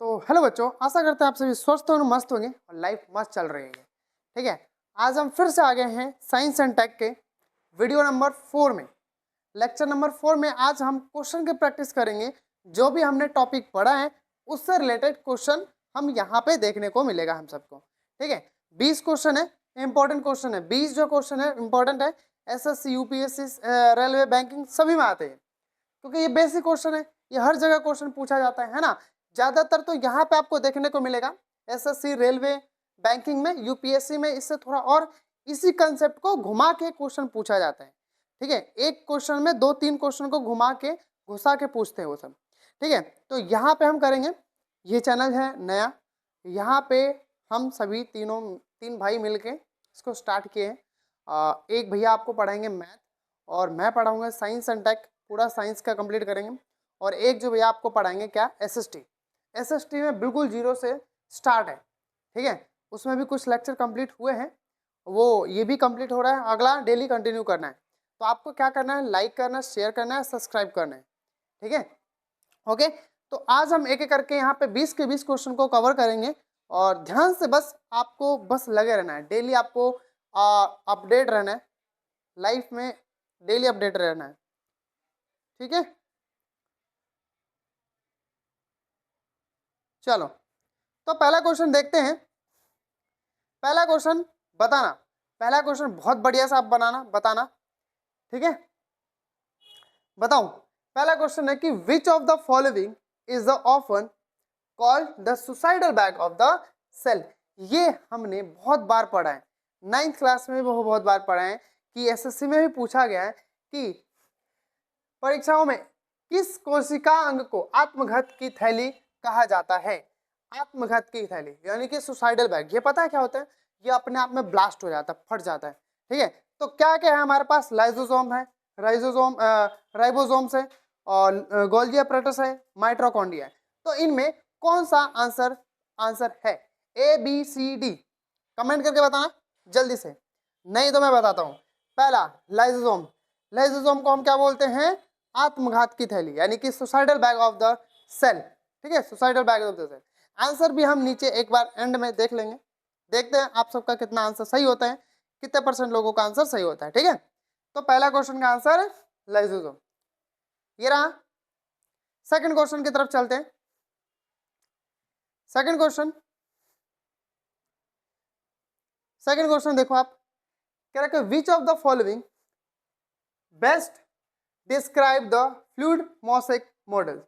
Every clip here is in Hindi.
तो हेलो बच्चों, आशा करते हैं आप सभी स्वस्थ और मस्त होंगे और लाइफ मस्त चल रही है। ठीक है, आज हम फिर से आ गए हैं साइंस एंड टेक के वीडियो नंबर 4 में, लेक्चर नंबर 4 में। आज हम क्वेश्चन की प्रैक्टिस करेंगे। जो भी हमने टॉपिक पढ़ा है उससे रिलेटेड क्वेश्चन हम यहाँ पे देखने को मिलेगा हम सबको। ठीक है, 20 क्वेश्चन है, इंपॉर्टेंट क्वेश्चन है। 20 जो क्वेश्चन है इंपॉर्टेंट है, एसएससी, यूपीएससी, रेलवे, बैंकिंग सभी में आते हैं, क्योंकि ये बेसिक क्वेश्चन है। ये हर जगह क्वेश्चन पूछा जाता है ना। ज्यादातर तो यहाँ पे आपको देखने को मिलेगा एसएससी, रेलवे, बैंकिंग में, यूपीएससी में इससे थोड़ा और इसी कंसेप्ट को घुमा के क्वेश्चन पूछा जाता है। ठीक है, एक क्वेश्चन में 2-3 क्वेश्चन को घुमा के घुसा के पूछते हैं वो सब। ठीक है, तो यहाँ पे हम करेंगे। ये चैनल है नया, यहाँ पे हम सभी तीन भाई मिलके इसको स्टार्ट किए हैं। एक भैया आपको पढ़ाएंगे मैथ और मैं पढ़ाऊंगा साइंस एंड टेक, पूरा साइंस का कंप्लीट करेंगे। और एक जो भैया आपको पढ़ाएंगे क्या, एसएसटी। एसएसटी में बिल्कुल जीरो से स्टार्ट है। ठीक है, उसमें भी कुछ लेक्चर कंप्लीट हुए हैं, वो ये भी कंप्लीट हो रहा है, अगला डेली कंटिन्यू करना है। तो आपको क्या करना है, लाइक करना है, शेयर करना है, सब्सक्राइब करना है। ठीक है, ओके। तो आज हम एक एक करके यहाँ पे 20 के 20 क्वेश्चन को कवर करेंगे और ध्यान से बस आपको बस लगे रहना है। डेली आपको अपडेट रहना है, लाइफ में डेली अपडेट रहना है। ठीक है, चलो तो पहला क्वेश्चन देखते हैं। पहला क्वेश्चन बताना, पहला क्वेश्चन बहुत बढ़िया सा आप बताना। ठीक है, बताऊं। पहला क्वेश्चन है कि which of the following is the often called the suicidal bag of the cell. ये हमने बहुत बार पढ़ा है, 9th क्लास में भी बहुत बार पढ़ा है कि एसएससी में भी पूछा गया है कि परीक्षाओं में किस कोशिका अंग को आत्मघात की थैली कहा जाता है। आत्मघात की थैली यानी कि सुसाइडल बैग, ये पता है क्या होता है, ये अपने आप में ब्लास्ट हो जाता है, फट जाता है। ठीक है, तो क्या क्या है हमारे पास, लाइसोसोम है, राइबोसोम्स है और गोल्गी एपरेटस है, माइटोकॉन्ड्रिया है। तो इनमें कौन सा आंसर है, A B C D? Comment करके बताना जल्दी से, नहीं तो मैं बताता हूँ। पहला लाइसोसोम, लाइसोसोम को हम क्या बोलते हैं, आत्मघात की थैली यानी कि suicidal bag of the cell. ठीक है, suicidal bag of the cell. Answer भी हम नीचे एक बार एंड में देख लेंगे, देखते हैं आप सबका कितना आंसर सही होता है, कितने % लोगों का आंसर सही होता है। ठीक है, तो पहला क्वेश्चन का आंसर है लाइसोसोम, ये रहा। सेकंड क्वेश्चन की तरफ चलते हैं। सेकंड क्वेश्चन देखो आप, कह रहे हैं which of the following best describe the fluid mosaic model.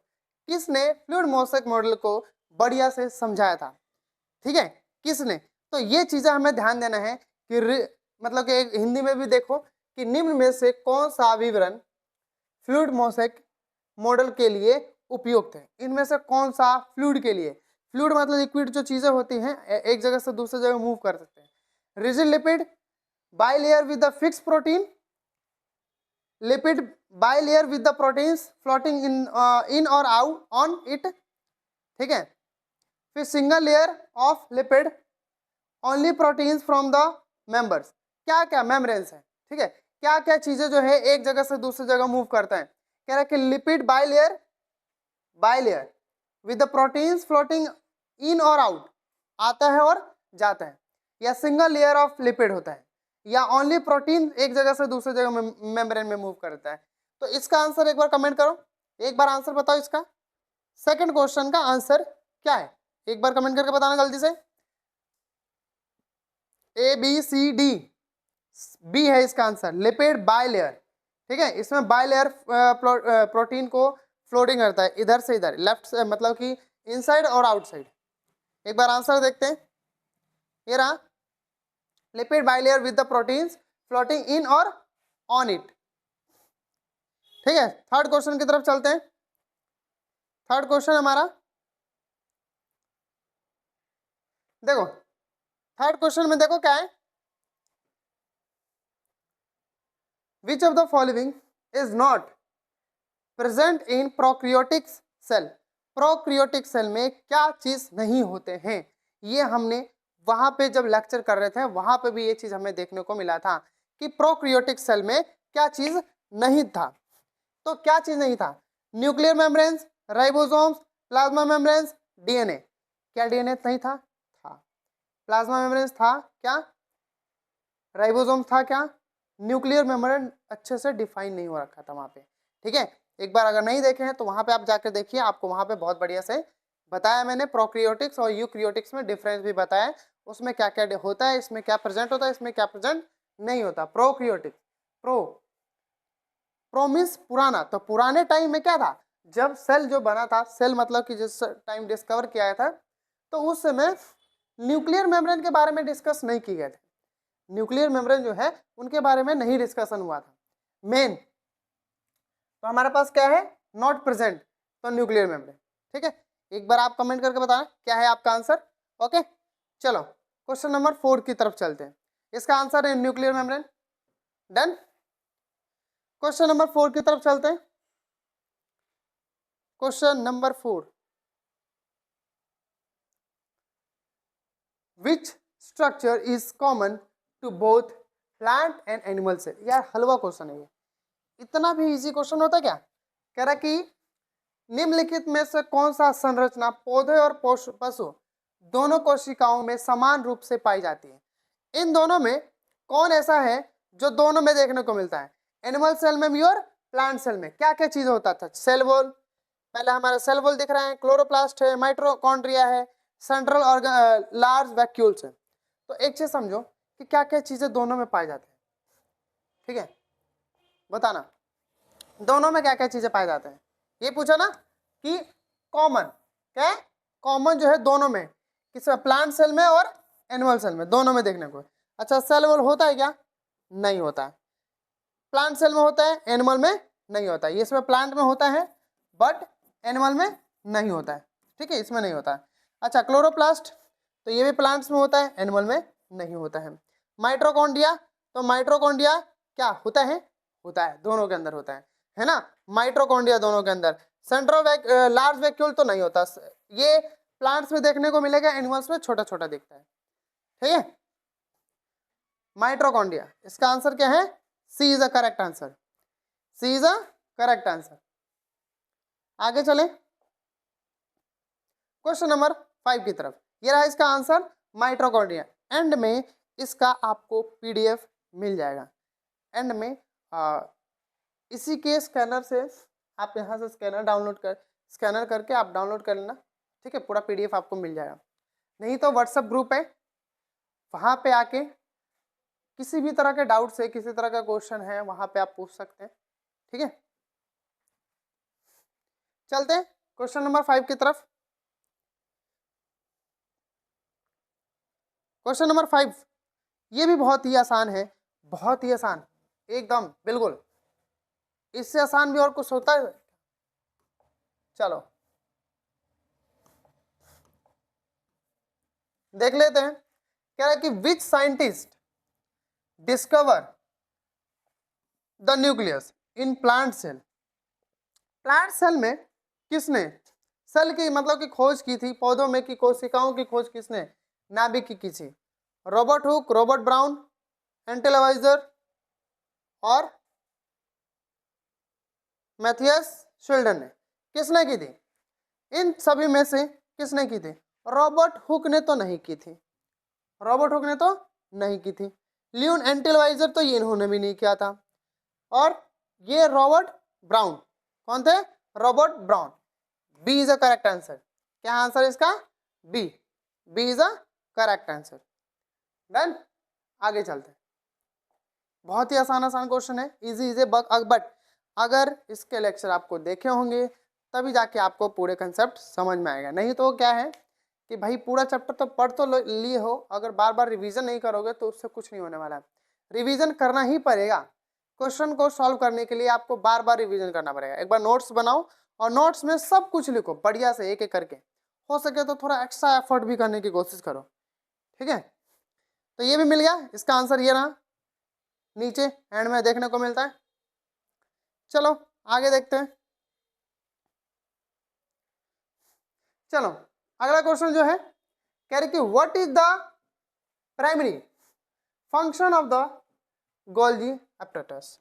किसने फ्लूइड मोसेक मॉडल को बढ़िया से समझाया था? ठीक है, किसने? तो ये चीजें हमें ध्यान देना है कि मतलब कि हिंदी में भी देखो कि निम्न में से कौन सा विवरण फ्लूइड मोसेक मॉडल के लिए उपयुक्त है। इनमें से कौन सा फ्लूइड के लिए, फ्लूइड मतलब लिक्विड जो चीजें होती हैं एक जगह से दूसरी जगह मूव कर सकते हैं। Rigid lipid, bilayer with the fix protein, lipid bilayer with the proteins floating in और आउट ऑन इट। ठीक है, फिर single layer of lipid, only proteins from the members. क्या क्या मेम्ब्रेन्स है। ठीक है, क्या क्या चीजें जो है एक जगह से दूसरी जगह मूव करता है। कह रहा है कि lipid bilayer with the proteins floating in और आउट, आता है और जाता है, या सिंगल लेयर ऑफ लिपिड होता है, या ओनली प्रोटीन एक जगह से दूसरी जगह मेम्ब्रेन में मूव करता है। तो इसका आंसर एक बार कमेंट करो, एक बार आंसर बताओ इसका। सेकंड क्वेश्चन का आंसर क्या है, एक बार कमेंट करके बताना जल्दी से। A B C D, B है इसका आंसर, लिपिड बाइलेयर। ठीक है, इसमें बाइलेयर प्रोटीन को फ्लोटिंग करता है इधर से इधर, लेफ्ट से मतलब कि इनसाइड और आउटसाइड। एक बार आंसर देखते हैं, ये रहा, lipid bilayer with the proteins floating in और ऑन इट। ठीक है, थर्ड क्वेश्चन की तरफ चलते हैं। थर्ड क्वेश्चन हमारा देखो, थर्ड क्वेश्चन में देखो क्या है, which of the following is not present in prokaryotic cell. Prokaryotic cell में क्या चीज नहीं होते हैं। ये हमने वहां पे जब लेक्चर कर रहे थे वहां पे भी ये चीज हमें देखने को मिला था कि प्रोकैरियोटिक सेल में क्या चीज नहीं था। तो क्या चीज नहीं था, nuclear membranes, ribosomes, plasma membranes, DNA, क्या डीएनए नहीं था? था। प्लाज्मा मेम्ब्रेन था क्या? राइबोसोम था क्या? न्यूक्लियर मेम्ब्रेन अच्छे से डिफाइन नहीं हो रखा था वहां पे, ठीक है। एक बार अगर नहीं देखे हैं तो वहां पे आप जाकर देखिए, आपको वहां पे बहुत बढ़िया से बताया मैंने प्रोक्रियोटिक्स और यूक्रियोटिक्स में डिफरेंस भी बताया, उसमें क्या क्या होता है, इसमें क्या प्रेजेंट होता है, इसमें क्या प्रेजेंट नहीं होता। प्रोक्रियोटिक्स, प्रो मीन्स पुराना, तो पुराने टाइम में क्या था, जब सेल जो बना था, सेल मतलब कि जिस टाइम डिस्कवर किया था, तो उस समय न्यूक्लियर मेम्ब्रेन के बारे में डिस्कस नहीं किए गए थे। न्यूक्लियर मेम्ब्रेन जो है उनके बारे में नहीं डिस्कशन हुआ था मेन, तो हमारे पास क्या है, नॉट प्रेजेंट, तो न्यूक्लियर मेम्ब्रेन, ठीक है। एक बार आप कमेंट करके बताना क्या है आपका आंसर। ओके, चलो क्वेश्चन नंबर 4 की तरफ चलते हैं। इसका आंसर है nuclear membrane. Done. Question number 4 की तरफ चलते हैं। Question number 4, which structure is common to both plant and animal cell? यार हलवा क्वेश्चन है ये, इतना भी इजी क्वेश्चन होता क्या? कह रहा कि निम्नलिखित में से कौन सा संरचना पौधे और पशु दोनों कोशिकाओं में समान रूप से पाई जाती है? इन दोनों में कौन ऐसा है जो दोनों में देखने को मिलता है? एनिमल सेल में भी और प्लांट सेल में। क्या क्या चीज होता था? सेल वॉल, पहले हमारा सेल वॉल दिख रहा है, क्लोरोप्लास्ट है, माइटोकॉन्ड्रिया है, सेंट्रल ऑर्गन, लार्ज वैक्यूल्स है। तो एक चीज समझो कि क्या क्या चीजें दोनों में पाई जाती है, ठीक है, बताना दोनों में क्या क्या चीजें पाए जाते हैं। ये पूछा ना कि कॉमन, क्या है कॉमन जो है दोनों में, किस प्लांट सेल में और एनिमल सेल में, दोनों में देखने को। अच्छा, सेल वॉल होता है क्या? नहीं होता है। प्लांट सेल में होता है, एनिमल में नहीं होता है। ये इसमें प्लांट में होता है बट एनिमल में नहीं होता है, ठीक है, इसमें नहीं होता है। अच्छा, क्लोरोप्लास्ट, तो ये भी प्लांट्स में होता है, एनिमल में नहीं होता है। माइटोकॉन्ड्रिया, तो माइटोकॉन्ड्रिया क्या होता है? होता है, दोनों के अंदर होता है ना, माइटोकॉन्ड्रिया दोनों के अंदर। सेंट्रल लार्ज वैक्यूल तो नहीं होता, ये प्लांट्स में देखने को मिलेगा, एनिमल्स में छोटा छोटा दिखता है, ठीक है। माइटोकॉन्ड्रिया, इसका आंसर क्या है? C is a correct answer, C is a correct answer. आगे चले क्वेश्चन नंबर 5 की तरफ। ये रहा इसका आंसर, माइटोकॉन्ड्रिया। एंड में इसका आपको पीडीएफ मिल जाएगा, एंड में इसी के स्कैनर से आप यहाँ से स्कैनर करके आप डाउनलोड कर लेना, ठीक है, पूरा पीडीएफ आपको मिल जाएगा। नहीं तो व्हाट्सएप ग्रुप है, वहाँ पे आके किसी भी तरह के डाउट से, किसी तरह का क्वेश्चन है, वहाँ पे आप पूछ सकते हैं, ठीक है। चलते हैं क्वेश्चन नंबर 5 की तरफ। क्वेश्चन नंबर 5, ये भी बहुत ही आसान है, बहुत ही आसान, एकदम बिल्कुल, इससे आसान भी और कुछ होता है? चलो देख लेते हैं। कह रहा है कि which scientist discover the nucleus in plant cell? Plant cell में किसने सेल की मतलब की खोज की थी, पौधों में की कोशिकाओं की खोज किसने, नाभिक की थी? रॉबर्ट हुक, रॉबर्ट ब्राउन, एंटेलवाइजर और मैथियस शिल्डन ने, किसने की थी? इन सभी में से किसने की थी? रॉबर्ट हुक ने तो नहीं की थी, रॉबर्ट हुक ने तो नहीं की थी। लियोन एंटेलवाइजर तो ये इन्होंने भी नहीं किया था। और ये रॉबर्ट ब्राउन, कौन थे? Robert Brown. B is a correct answer. क्या आंसर इसका? B, B is a correct answer. Done. आगे चलते हैं, बहुत ही आसान आसान क्वेश्चन है, इजी इजी, बट अगर इसके लेक्चर आपको देखे होंगे तभी जाके आपको पूरे कंसेप्ट समझ में आएगा। नहीं तो क्या है कि भाई पूरा चैप्टर तो पढ़ तो लिए हो, अगर बार बार रिवीजन नहीं करोगे तो उससे कुछ नहीं होने वाला है। रिवीजन करना ही पड़ेगा, क्वेश्चन को सॉल्व करने के लिए आपको बार बार रिवीजन करना पड़ेगा। एक बार नोट्स बनाओ और नोट्स में सब कुछ लिखो बढ़िया से, एक एक करके, हो सके तो थोड़ा एक्स्ट्रा एफर्ट भी करने की कोशिश करो, ठीक है। तो ये भी मिल गया, इसका आंसर ये रहा, नीचे एंड में देखने को मिलता है। चलो आगे देखते हैं। चलो अगला क्वेश्चन जो है, कह रही कि what is the primary function of the Golgi apparatus?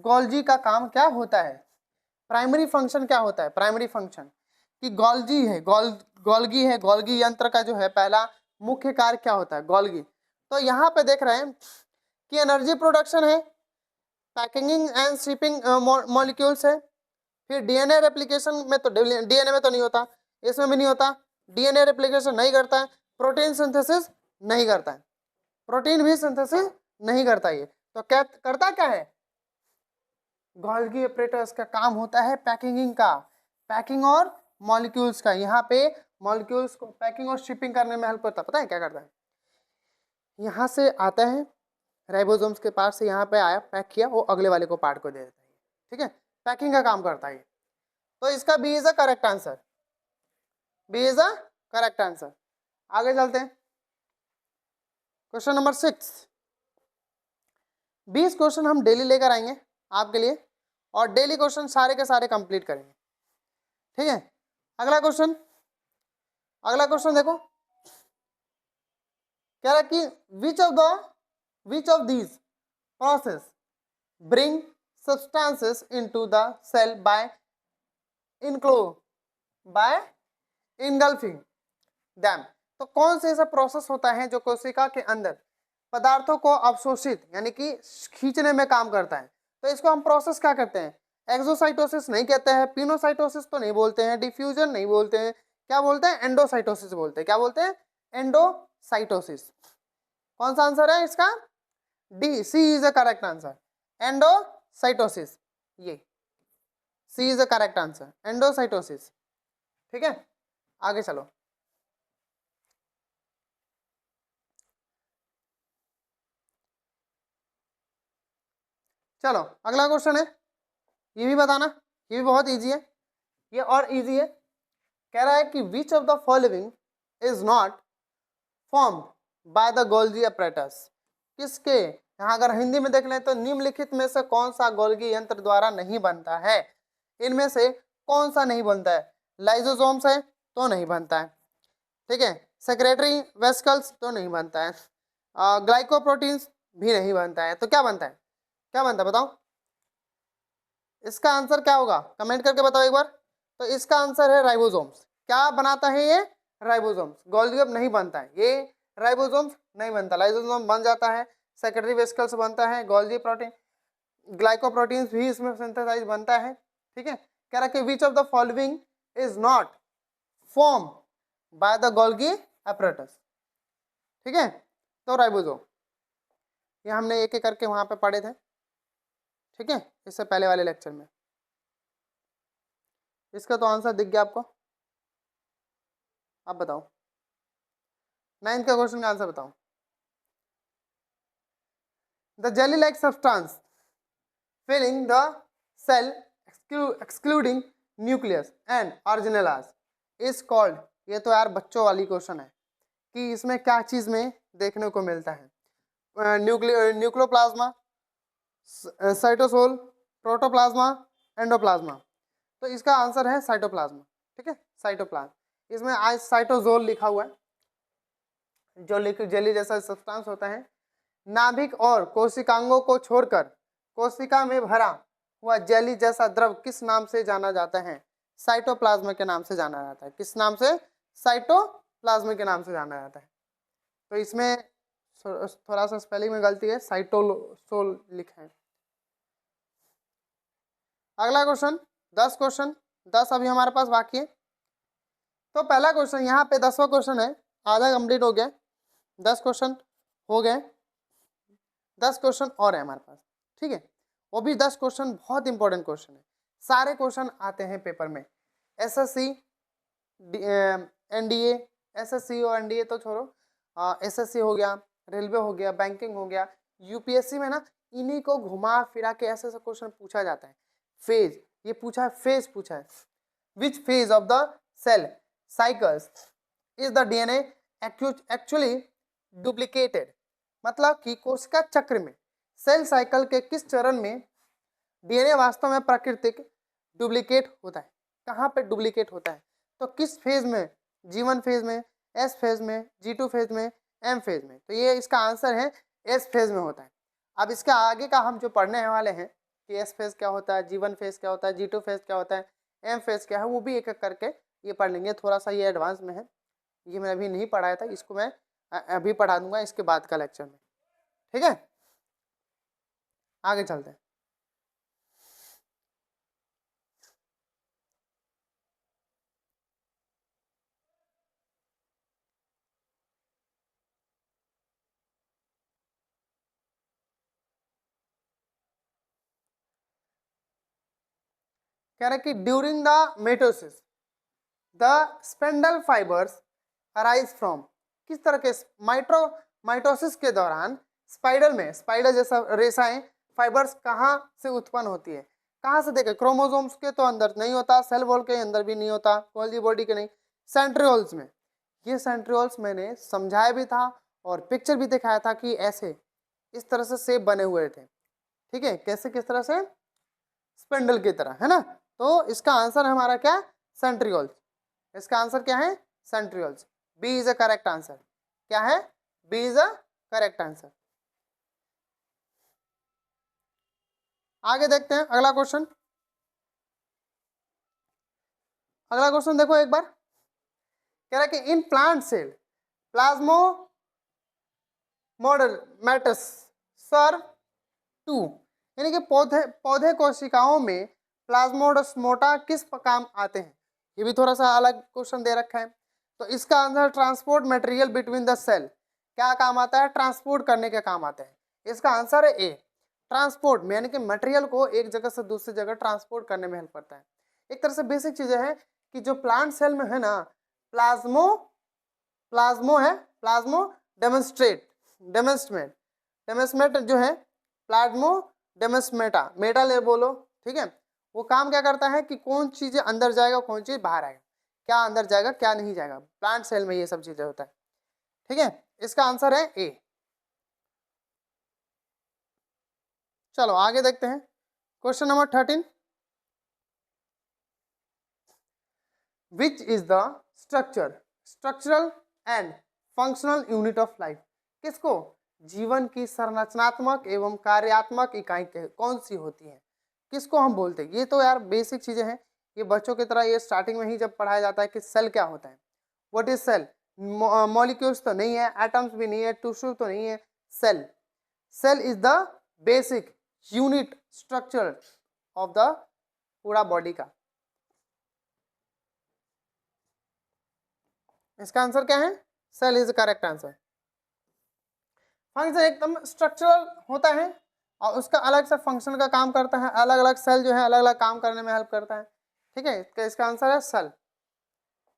Golgi का काम क्या होता है? प्राइमरी फंक्शन क्या होता है? प्राइमरी फंक्शन कि गोल्जी है, गोल्गी है, गोल्गी यंत्र का जो है पहला मुख्य कार्य क्या होता है, गोल्गी। तो यहाँ पे देख रहे हैं कि एनर्जी प्रोडक्शन है, पैकिंग एंड शिपिंग मॉलिक्यूल्स है, फिर डीएनए रेप्लिकेशन में तो डीएनए में तो नहीं होता, इसमें भी नहीं होता, डीएनए रेप्लिकेशन नहीं करता है, प्रोटीन सिंथेसिस नहीं करता है, प्रोटीन भी सिंथेसिस नहीं करता ये, तो क्या करता क्या है, गोल्गी ऑपरेटर्स का काम होता है पैकिंग का, पैकिंग और मॉलिक्यूल्स का। यहाँ पे मॉलिक्यूल्स को पैकिंग और शिपिंग करने में हेल्प करता है। पता है क्या करता है, यहाँ से आता है राइबोसोम्स के पास से, यहाँ पे आया, पैक किया, वो अगले वाले को पार्ट को दे देता है, ठीक है, पैकिंग का काम करता है। तो इसका B is a correct answer, B is a correct answer. आगे चलते हैं, क्वेश्चन नंबर 6। 20 क्वेश्चन हम डेली लेकर आएंगे आपके लिए, और डेली क्वेश्चन सारे के सारे कंप्लीट करेंगे, ठीक है। अगला क्वेश्चन, अगला क्वेश्चन देखो, कह रहा है कि which of these process bring substances into the cell by engulfing them. तो कौन से ऐसा प्रोसेस होता है जो कोशिका के अंदर पदार्थों को अवशोषित यानी कि खींचने में काम करता है। तो इसको हम प्रोसेस क्या कहते हैं, एक्सोसाइटोसिस नहीं कहते हैं, पिनोसाइटोसिस तो नहीं बोलते हैं, डिफ्यूजन नहीं बोलते हैं, क्या बोलते हैं, एंडोसाइटोसिस बोलते हैं। क्या बोलते हैं, एंडोसाइटोसिस। कौन सा आंसर है इसका, D, C is the correct answer, endocytosis, ये C is the correct answer, endocytosis, ठीक है। आगे चलो, चलो अगला क्वेश्चन है, ये भी बताना, ये भी बहुत इजी है, ये और इजी है। कह रहा है कि which of the following is not formed by the Golgi apparatus. किसके, यहाँ अगर हिंदी में देख लें तो निम्नलिखित में से कौन सा गोल्गी यंत्र द्वारा नहीं बनता है, इनमें से कौन सा नहीं बनता है, लाइजोसोम्स है तो नहीं बनता है, ठीक है, सेक्रेटरी वेसिकल्स तो नहीं बनता है, ग्लाइकोप्रोटीन्स भी नहीं बनता है, तो क्या बनता है, क्या बनता है बताओ, इसका आंसर क्या होगा, कमेंट करके बताओ एक बार। तो इसका आंसर है राइबोसोम्स। क्या बनाता है ये, राइबोसोम्स। गोल्गी अब नहीं बनता है ये, राइबोसोम्स नहीं बनता, लाइसोसोम बन जाता है, सेक्रेटरी वेसिकल्स बनता है, गोल्गी प्रोटीन, ग्लाइकोप्रोटीन्स भी इसमें सिंथेसाइज बनता है, ठीक है। कह रहा कि which of the following is not form by the Golgi apparatus, ठीक है। तो राइबोसोम, ये हमने एक एक करके वहां पे पढ़े थे, ठीक है, इससे पहले वाले लेक्चर में। इसका तो आंसर दिख गया आपको, अब बताओ 9th का क्वेश्चन का आंसर बताओ। The jelly like substance filling the cell excluding nucleus and organelles is called. ये तो यार बच्चों वाली क्वेश्चन है कि इसमें क्या चीज में देखने को मिलता है, न्यूक्लियोप्लाज्मा, साइटोसोल, प्रोटोप्लाज्मा, एंडोप्लाज्मा। तो इसका आंसर है साइटोप्लाज्मा, ठीक है, साइटोप्लाज्म। इसमें आज साइटोजोल लिखा हुआ है, जो लिक्विड जेली जैसा सब्सटेंस होता है। नाभिक और कोशिकांगों को छोड़कर कोशिका में भरा हुआ जेली जैसा द्रव किस नाम से जाना जाता है, साइटोप्लाज्म के नाम से जाना जाता है। किस नाम से, साइटोप्लाज्म के नाम से जाना जाता है। तो इसमें थोड़ा सा स्पेलिंग में गलती है, साइटोसोल लिखा है। अगला क्वेश्चन, 10 क्वेश्चन, 10 अभी हमारे पास बाकी है। तो पहला क्वेश्चन यहाँ पे 10वां क्वेश्चन है, आधा कंप्लीट हो गया, 10 क्वेश्चन हो गए, 10 क्वेश्चन और है हमारे पास, ठीक है। वो भी 10 क्वेश्चन बहुत इंपॉर्टेंट क्वेश्चन है, सारे क्वेश्चन आते हैं पेपर में। एसएससी, एनडीए, एसएससी और एनडीए तो छोड़ो, एसएससी हो गया, रेलवे हो गया, बैंकिंग हो गया, यूपीएससी में ना इन्हीं को घुमा फिरा के ऐसे ऐसे क्वेश्चन पूछा जाता है। फेज, ये पूछा है, फेज पूछा है, which phase of the cell cycles is the DNA actually duplicated. मतलब कि कोशिका चक्र में सेल साइकिल के किस चरण में डीएनए वास्तव में प्राकृतिक डुप्लीकेट होता है। कहाँ पे डुप्लीकेट होता है, तो किस फेज में, G1 फेज में, एस फेज में, G2 फेज में, एम फेज में। तो ये इसका आंसर है एस फेज में होता है। अब इसके आगे का हम जो पढ़ने वाले हैं कि एस फेज क्या होता है, G1 फेज क्या होता है, G2 फेज क्या होता है, एम फेज क्या है, वो भी एक एक करके ये पढ़ लेंगे, थोड़ा सा ये एडवांस में है, ये मैंने अभी नहीं पढ़ाया था, इसको मैं अभी पढ़ा दूंगा इसके बाद का लेक्चर में, ठीक है। आगे चलते हैं। कह रहा है कि during the mitosis the spindle fibres arise from, किस तरह के माइटोसिस के दौरान स्पाइडर में, स्पाइडर जैसा रेसाएं फाइबर्स कहाँ से उत्पन्न होती है, कहाँ से देखें, क्रोमोसोम्स के तो अंदर नहीं होता, सेल वॉल के अंदर भी नहीं होता, गोल्गी बॉडी के नहीं, सेंट्रियोल्स में। ये सेंट्रियोल्स मैंने समझाया भी था और पिक्चर भी दिखाया था कि ऐसे इस तरह से शेप बने हुए थे, ठीक है, कैसे किस तरह से, स्पेंडल की तरह, है ना। तो इसका आंसर हमारा क्या, सेंट्रियोल्स। इसका आंसर क्या है, centrioles. B is a correct answer. क्या है, B is a correct answer. आगे देखते हैं अगला क्वेश्चन। अगला क्वेश्चन देखो एक बार, कह रहा है कि in plant cell plasmodesmata serve to, यानी कि पौधे कोशिकाओं में प्लाज्मोडस्मोटा किस काम आते हैं। ये भी थोड़ा सा अलग क्वेश्चन दे रखा है। तो इसका answer transport material between the cell, क्या काम आता है, ट्रांसपोर्ट करने के काम आता है। इसका आंसर है ए, ट्रांसपोर्ट में, यानी कि मटेरियल को एक जगह से दूसरी जगह ट्रांसपोर्ट करने में हेल्प करता है। एक तरह से बेसिक चीजें हैं कि जो प्लांट सेल में है ना, प्लाज्मो है, प्लाज्मो डेमेस्मेट जो है, प्लाज्मो डेमेस्मेटा, मेटा ले बोलो, ठीक है। वो काम क्या करता है कि कौन चीजें अंदर जाएगा, कौन चीज बाहर आएगा, क्या अंदर जाएगा क्या नहीं जाएगा, प्लांट सेल में ये सब चीजें होता है, ठीक है। इसका आंसर है ए। चलो आगे देखते हैं question number 13। Which is the structural and functional unit of life, किसको जीवन की संरचनात्मक एवं कार्यात्मक इकाई कौन सी होती है, किसको हम बोलते हैं। ये तो यार बेसिक चीजें हैं, ये बच्चों की तरह ये स्टार्टिंग में ही जब पढ़ाया जाता है कि सेल क्या होता है, व्हाट इज सेल, मॉलिक्यूल्स तो नहीं है, एटम्स भी नहीं है, टिश्यू तो नहीं है, cell, cell is the basic unit structure of the पूरा बॉडी का। इसका आंसर क्या है, cell is correct answer. Function एकदम स्ट्रक्चरल होता है और उसका अलग से फंक्शन का काम करता है, अलग अलग सेल जो है अलग अलग काम करने में हेल्प करता है, ठीक है। इसका आंसर है सेल।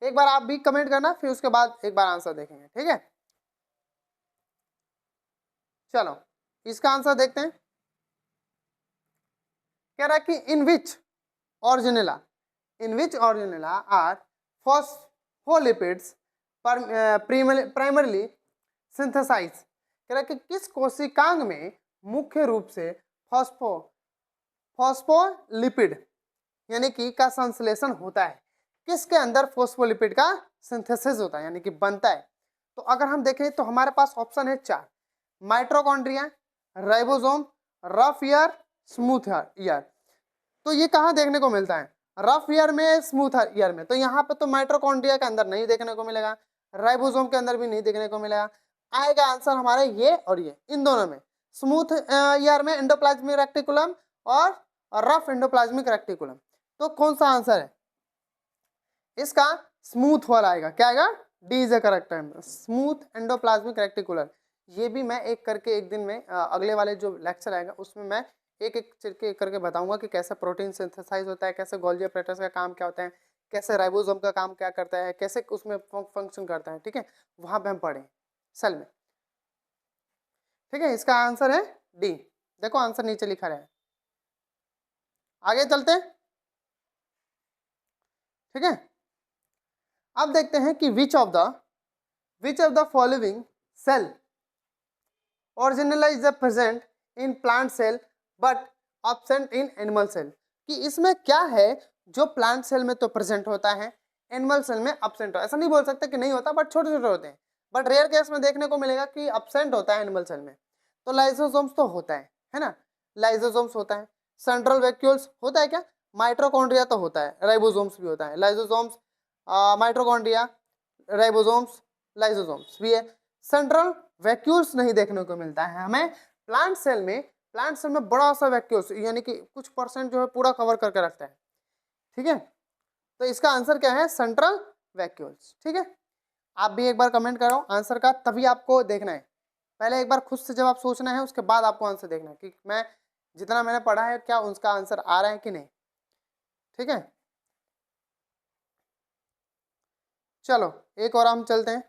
एक बार आप भी कमेंट करना, फिर उसके बाद एक बार आंसर देखेंगे, ठीक है। चलो इसका आंसर देखते हैं। कह रहा है कि इन विच ऑर्जिनेला आर फॉस्फोलिपिड्स प्राइमरली सिंथेसाइज, कह रहा है कि किस कोशिकांग में मुख्य रूप से फॉस्फोलिपिड यानी कि का संश्लेषण होता है, किसके अंदर फॉस्फोलिपिड का सिंथेसिस होता है यानी कि बनता है। तो अगर हम देखें तो हमारे पास ऑप्शन है 4, mitochondria, ribosome, rough year, smooth year. तो ये कहाँ देखने को मिलता है, रफ ईयर में, स्मूथ ईयर में। तो यहाँ पे तो माइटोकॉन्ड्रिया के अंदर नहीं देखने को मिलेगा, राइबोसोम के अंदर भी नहीं देखने को मिलेगा। आएगा आंसर हमारे ये और ये, इन दोनों में, स्मूथ ईयर में एंडोप्लाज्मिक रेक्टिकुलम और रफ एंडोप्लाज्मिक रेक्टिकुलम। तो कौन सा आंसर है इसका, स्मूथ वाला आएगा। क्या आएगा, D is the correct answer, smooth endoplasmic reticulum. ये भी मैं एक करके एक दिन में अगले वाले जो लेक्चर आएगा उसमें मैं एक एक करके बताऊंगा कि कैसे प्रोटीन सिंथेसाइज होता है, कैसे गोल्गी apparatus का काम क्या होता है, कैसे राइबोसोम का काम क्या करता है, कैसे उसमें फंक्शन करता है, ठीक है। वहां पे हम पढ़ें सेल में, ठीक है। इसका आंसर है डी। देखो आंसर नीचे लिखा है। आगे चलते हैं, ठीक है। अब देखते हैं कि which of the following cell original is present in plant cell but absent in animal cell, कि इसमें क्या है जो प्लांट सेल में तो प्रेजेंट होता है, एनिमल सेल में एब्सेंट हो। ऐसा नहीं बोल सकते कि नहीं होता, बट छोटे छोटे होते हैं, बट रेयर केस में देखने को मिलेगा कि एब्सेंट होता है एनिमल सेल में। तो लाइसोसोम्स तो होता है ना, लाइसोसोम्स होता है, सेंट्रल वैक्यूल्स होता है क्या, माइटोकॉन्ड्रिया तो होता है, राइबोसोम्स भी होता है, लाइसोसोम्स माइटोकॉन्ड्रिया, राइबोसोम्स, लाइसोसोम्स भी है। सेंट्रल वैक्यूल्स नहीं देखने को मिलता है हमें प्लांट सेल में। प्लांट सेल में बड़ा सा वैक्यूल्स यानी कि कुछ परसेंट जो है पूरा कवर करके रखता है, ठीक है। तो इसका आंसर क्या है, सेंट्रल वैक्यूल्स, ठीक है। आप भी एक बार कमेंट करो आंसर का, तभी आपको देखना है। पहले एक बार खुद से जवाब सोचना है, उसके बाद आपको आंसर देखना है कि मैं जितना मैंने पढ़ा है क्या उसका आंसर आ रहा है कि नहीं, ठीक है। चलो एक और हम चलते हैं।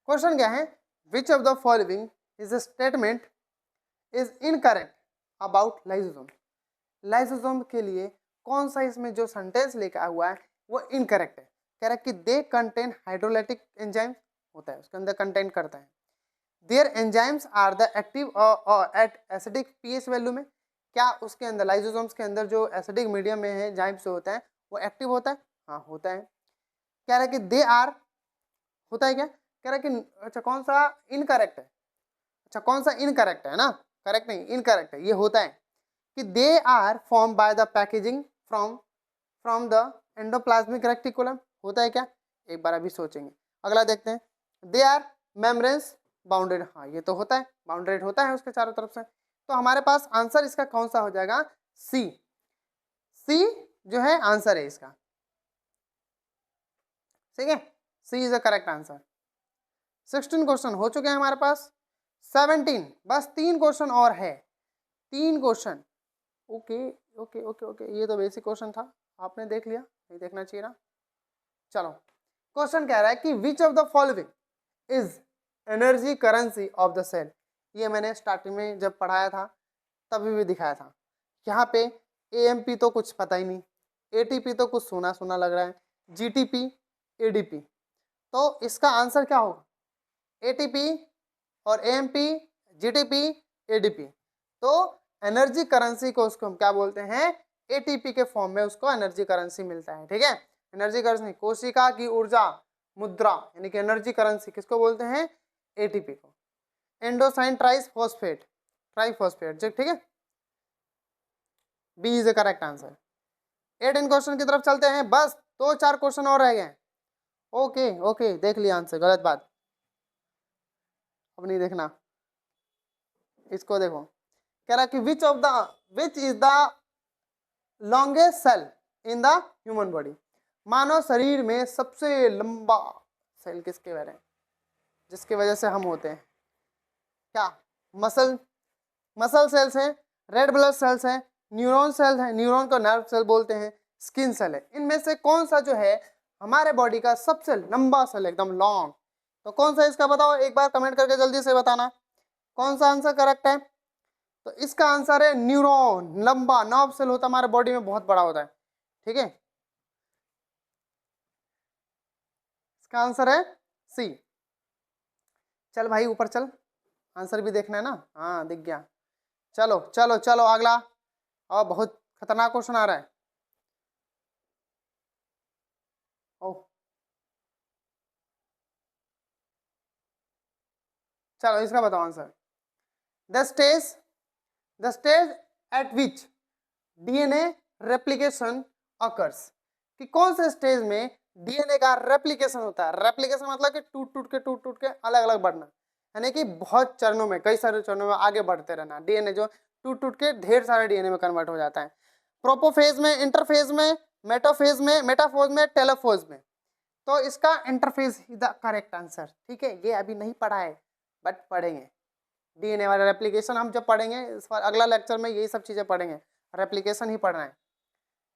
क्वेश्चन क्या है, which of the following is a statement is incorrect about lysosome. Lysosome के लिए कौन सा इसमें जो सेंटेंस लिखा हुआ है वो इनकरेक्ट है। कह रहा है कि दे कंटेन हाइड्रोलाइटिक एंजाइम होता है, उसके अंदर कंटेन करता है। There enzymes are the active at acidic pH value में। क्या उसके अंदर लाइसोसोम्स के अंदर जो एसिडिक मीडियम में है एंजाइम्स जो होता है वो एक्टिव होता है? हाँ होता है। कह रहा है कि दे आर होता है क्या, कह रहा है कि अच्छा कौन सा इनकरेक्ट है, अच्छा कौन सा इनकरेक्ट है ना, करेक्ट नहीं इनकरेक्ट है, ये होता है कि they are form by the packaging from from the endoplasmic reticulum. होता है क्या, एक बार अभी सोचेंगे। अगला देखते हैं, दे आर मेम्ब्रेन्स बाउंडेड। हाँ ये तो होता है, बाउंडेड होता है उसके चारों तरफ से। तो हमारे पास आंसर इसका कौन सा हो जाएगा, सी। सी जो है आंसर है इसका, ठीक है। C is the correct answer. 16 question हो चुके हैं हमारे पास, 17 बस 3 क्वेश्चन और है, 3 question. Okay okay okay okay, ये तो बेसिक क्वेश्चन था, आपने देख लिया, नहीं देखना चाहिए ना। चलो क्वेश्चन कह रहा है कि which of the following is energy currency of the cell. ये मैंने स्टार्टिंग में जब पढ़ाया था तभी भी दिखाया था। यहाँ पे एएमपी तो कुछ पता ही नहीं, एटीपी तो कुछ सुना सुना लग रहा है, जीटीपी, एडीपी। तो इसका आंसर क्या होगा, एटीपी और एएमपी, जीटीपी, एडीपी। तो एनर्जी करेंसी को उसको हम क्या बोलते हैं, एटीपी के फॉर्म में उसको एनर्जी करेंसी मिलता है, ठीक है। एनर्जी करेंसी, कोशिका की ऊर्जा मुद्रा यानी कि एनर्जी करेंसी किसको बोलते हैं, एटीपी को। एंडोसाइन ट्राइफॉस्फेट, ट्राइफॉस्फेट, ठीक है। B is the correct answer. 18 question की तरफ चलते हैं, बस 2-4 क्वेश्चन और रह गए। ओके ओके देख लिया आंसर, गलत बात, अब नहीं देखना, इसको देखो। कह रहा कि which is the longest cell in the human body. मानव शरीर में सबसे लंबा सेल किसके बारे में, जिसकी वजह से हम होते हैं, क्या मसल सेल्स हैं, रेड ब्लड सेल्स हैं, न्यूरॉन सेल्स हैं, न्यूरॉन को नर्व सेल बोलते हैं, स्किन सेल है। इनमें से कौन सा जो है हमारे बॉडी का सबसे लंबा सेल, एकदम लॉन्ग, तो कौन सा इसका बताओ, एक बार कमेंट करके जल्दी से बताना कौन सा आंसर करेक्ट है। तो इसका आंसर है न्यूरॉन, लंबा नर्व सेल होता है हमारे बॉडी में, बहुत बड़ा होता है, ठीक है। इसका आंसर है सी। चल भाई ऊपर चल, आंसर भी देखना है ना, हाँ दिख गया। चलो चलो चलो अगला, और बहुत खतरनाक क्वेश्चन आ रहा है। ओ चलो इसका बताओ answer. The stage eight which DNA replication occurs, कि कौन से स्टेज में डीएनए का रेप्लिकेशन होता है। रेप्लिकेशन मतलब कि टूट टूट के अलग अलग बढ़ना, यानी कि बहुत चरणों में, कई सारे चरणों में आगे बढ़ते रहना। डीएनए जो टूट के ढेर सारे डीएनए में कन्वर्ट हो जाता है। प्रोपोफेज में, इंटरफेज में, मेटाफेज में, मेटाफोज में, टेलोफोज में। तो इसका interphase is the correct answer, ठीक है। ये अभी नहीं पढ़ा है बट पढ़ेंगे, डीएनए वाला रेप्लिकेशन हम जब पढ़ेंगे इस बार अगला लेक्चर में यही सब चीज़ें पढ़ेंगे, रेप्लिकेशन ही पढ़ना है,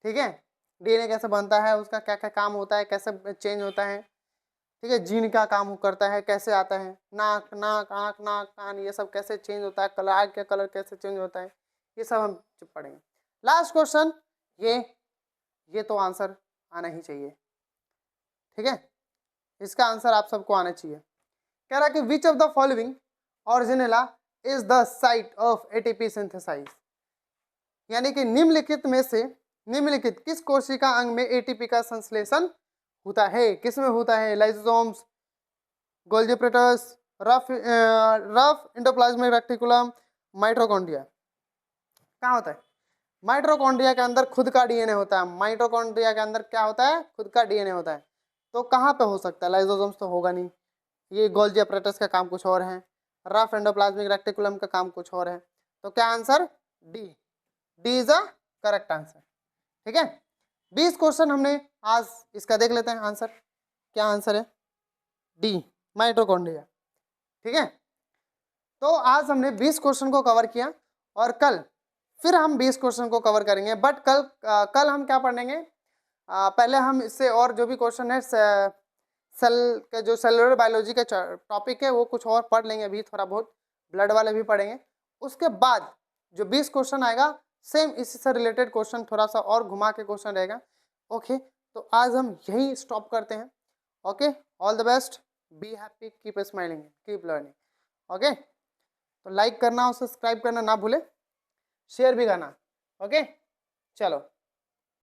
ठीक है। डीएनए कैसे बनता है, उसका क्या क्या काम होता है, कैसे चेंज होता है, ठीक है। जीन का काम करता है, कैसे आता है, नाक नाक आँख नाक कान ये सब कैसे चेंज होता है, कलर आग का कलर कैसे चेंज होता है, ये सब हम पढ़ेंगे। लास्ट क्वेश्चन, ये तो आंसर आना ही चाहिए, ठीक है। इसका आंसर आप सबको आना चाहिए। कह रहा है कि which of the following organelle is the site of ATP synthesize, यानी कि निम्नलिखित में से निम्नलिखित किस कोशिका अंग में एटीपी का संश्लेषण होता है, किस में होता है, lysosomes, Golgi apparatus, rough endoplasmic reticulum, mitochondria कहाँ होता है? माइटोकॉन्ड्रिया के अंदर खुद का डीएनए होता है। माइटोकॉन्ड्रिया के अंदर क्या होता है? खुद का डीएनए होता है। तो कहाँ पे हो सकता है? लाइसोसोम्स तो होगा नहीं, ये गोल्जी अपरेटस का काम कुछ और है, रफ एंडोप्लाज्मिक रेक्टिकुलम का काम कुछ और है। तो क्या answer? D. D is a correct answer. ठीक है, 20 क्वेश्चन हमने आज इसका देख लेते हैं आंसर। क्या आंसर है? D, mitochondria. ठीक है, तो आज हमने 20 क्वेश्चन को कवर किया और कल फिर हम 20 क्वेश्चन को कवर करेंगे। बट कल हम क्या पढ़ेंगे? पहले हम इससे और जो भी क्वेश्चन है सेल के, जो सेलुलर बायोलॉजी के टॉपिक है, वो कुछ और पढ़ लेंगे, अभी थोड़ा बहुत ब्लड वाले भी पढ़ेंगे। उसके बाद जो 20 क्वेश्चन आएगा सेम इसी से रिलेटेड क्वेश्चन, थोड़ा सा और घुमा के क्वेश्चन रहेगा। ओके, तो आज हम यहीं स्टॉप करते हैं। Okay, all the best, be happy, keep smiling, keep learning. Okay, तो लाइक करना और सब्सक्राइब करना ना भूले, शेयर भी करना। ओके, चलो।